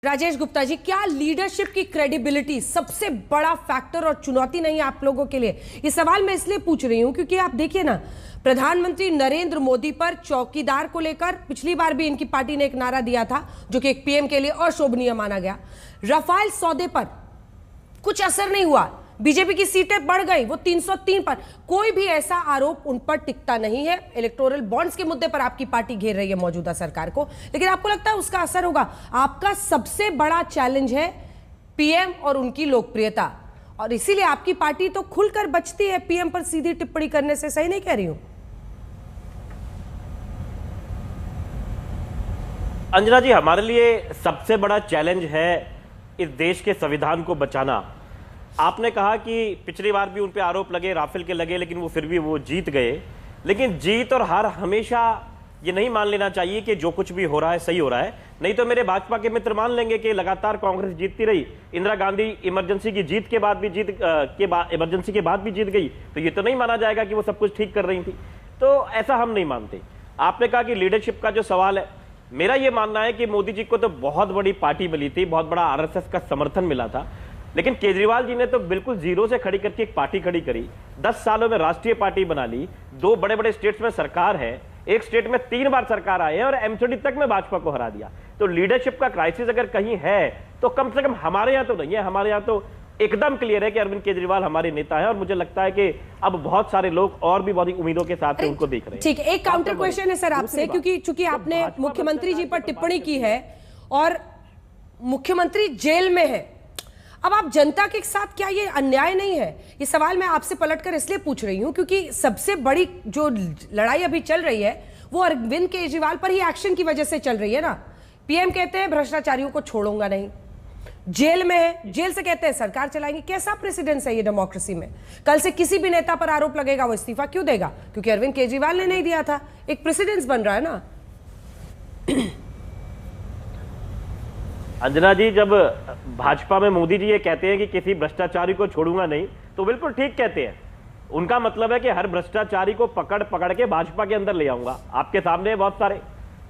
राजेश गुप्ता जी, क्या लीडरशिप की क्रेडिबिलिटी सबसे बड़ा फैक्टर और चुनौती नहीं है आप लोगों के लिए? ये सवाल मैं इसलिए पूछ रही हूं क्योंकि आप देखिए ना, प्रधानमंत्री नरेंद्र मोदी पर चौकीदार को लेकर पिछली बार भी इनकी पार्टी ने एक नारा दिया था जो कि एक पीएम के लिए अशोभनीय माना गया। राफेल सौदे पर कुछ असर नहीं हुआ, बीजेपी की सीटें बढ़ गई, वो 303 पर। कोई भी ऐसा आरोप उन पर टिकता नहीं है। इलेक्टोरल बॉन्ड्स के मुद्दे पर आपकी पार्टी घेर रही है मौजूदा सरकार को, लेकिन आपको लगता है उसका असर होगा? आपका सबसे बड़ा चैलेंज है पीएम और उनकी लोकप्रियता, और इसीलिए आपकी पार्टी तो खुलकर बचती है पीएम पर सीधी टिप्पणी करने से। सही नहीं कह रही हूं? अंजना जी, हमारे लिए सबसे बड़ा चैलेंज है इस देश के संविधान को बचाना। आपने कहा कि पिछली बार भी उन पे आरोप लगे, राफेल के लगे, लेकिन वो फिर भी वो जीत गए। लेकिन जीत और हार हमेशा ये नहीं मान लेना चाहिए कि जो कुछ भी हो रहा है सही हो रहा है। नहीं तो मेरे भाजपा के मित्र मान लेंगे कि लगातार कांग्रेस जीतती रही, इंदिरा गांधी इमरजेंसी की जीत के बाद भी इमरजेंसी के बाद भी जीत गई, तो ये तो नहीं माना जाएगा कि वो सब कुछ ठीक कर रही थी। तो ऐसा हम नहीं मानते। आपने कहा कि लीडरशिप का जो सवाल है, मेरा ये मानना है कि मोदी जी को तो बहुत बड़ी पार्टी मिली थी, बहुत बड़ा आरएसएस का समर्थन मिला था, लेकिन केजरीवाल जी ने तो बिल्कुल जीरो से खड़ी करके एक पार्टी खड़ी करी। 10 सालों में राष्ट्रीय पार्टी बना ली, 2 बड़े बड़े स्टेट्स में सरकार है, एक स्टेट में 3 बार सरकार आई है और एमसीडी तक में भाजपा को हरा दिया। तो लीडरशिप का क्राइसिस अगर कहीं है तो कम से कम हमारे यहाँ तो नहीं है। हमारे यहाँ तो एकदम क्लियर है कि अरविंद केजरीवाल हमारे नेता है, और मुझे लगता है कि अब बहुत सारे लोग और भी बहुत ही उम्मीदों के साथ उनको देख रहे हैं। ठीक है, एक काउंटर क्वेश्चन है सर आपसे, क्योंकि चूंकि आपने मुख्यमंत्री जी पर टिप्पणी की है और मुख्यमंत्री जेल में है, अब आप जनता के साथ, क्या ये अन्याय नहीं है? ये सवाल मैं आपसे पलटकर इसलिए पूछ रही हूं क्योंकि सबसे बड़ी जो लड़ाई अभी चल रही है वो अरविंद केजरीवाल पर ही एक्शन की वजह से चल रही है ना। पीएम कहते हैं भ्रष्टाचारियों को छोड़ूंगा नहीं, जेल में है, जेल से कहते हैं सरकार चलाएंगे। कैसा प्रेसिडेंस है ये डेमोक्रेसी में? कल से किसी भी नेता पर आरोप लगेगा, वो इस्तीफा क्यों देगा? क्योंकि अरविंद केजरीवाल ने नहीं दिया था। एक प्रेसिडेंस बन रहा है ना। अंजना जी, जब भाजपा में मोदी जी ये कहते हैं कि किसी भ्रष्टाचारी को छोड़ूंगा नहीं, तो बिल्कुल ठीक कहते हैं। उनका मतलब है कि हर भ्रष्टाचारी को पकड़ पकड़ के भाजपा के अंदर ले आऊंगा। आपके सामने बहुत सारे,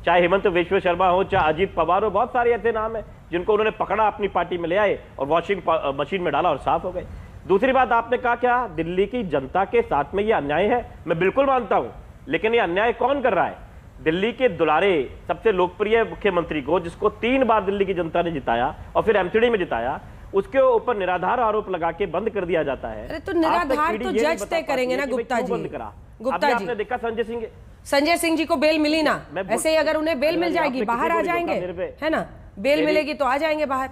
चाहे हेमंत विश्व शर्मा हो, चाहे अजीत पवार हो, बहुत सारे ऐसे नाम है जिनको उन्होंने पकड़ा, अपनी पार्टी में ले आए और वॉशिंग मशीन में डाला और साफ हो गए। दूसरी बात, आपने कहा क्या दिल्ली की जनता के साथ में ये अन्याय है? मैं बिल्कुल मानता हूं, लेकिन ये अन्याय कौन कर रहा है? दिल्ली के दुलारे सबसे लोकप्रिय मुख्यमंत्री को, जिसको 3 बार दिल्ली की जनता ने जिताया और फिर एमसीडी में जिताया, उसके ऊपर निराधार आरोप लगा के बंद कर दिया जाता है। अरे तो निराधार तो जज तय करेंगे ना गुप्ता जी। गुप्ता जी, आपने देखा संजय सिंह जी को बेल मिली ना, ऐसे ही अगर उन्हें बेल मिल जाएगी बाहर आ जाएंगे, है ना? बेल मिलेगी तो आ जाएंगे बाहर।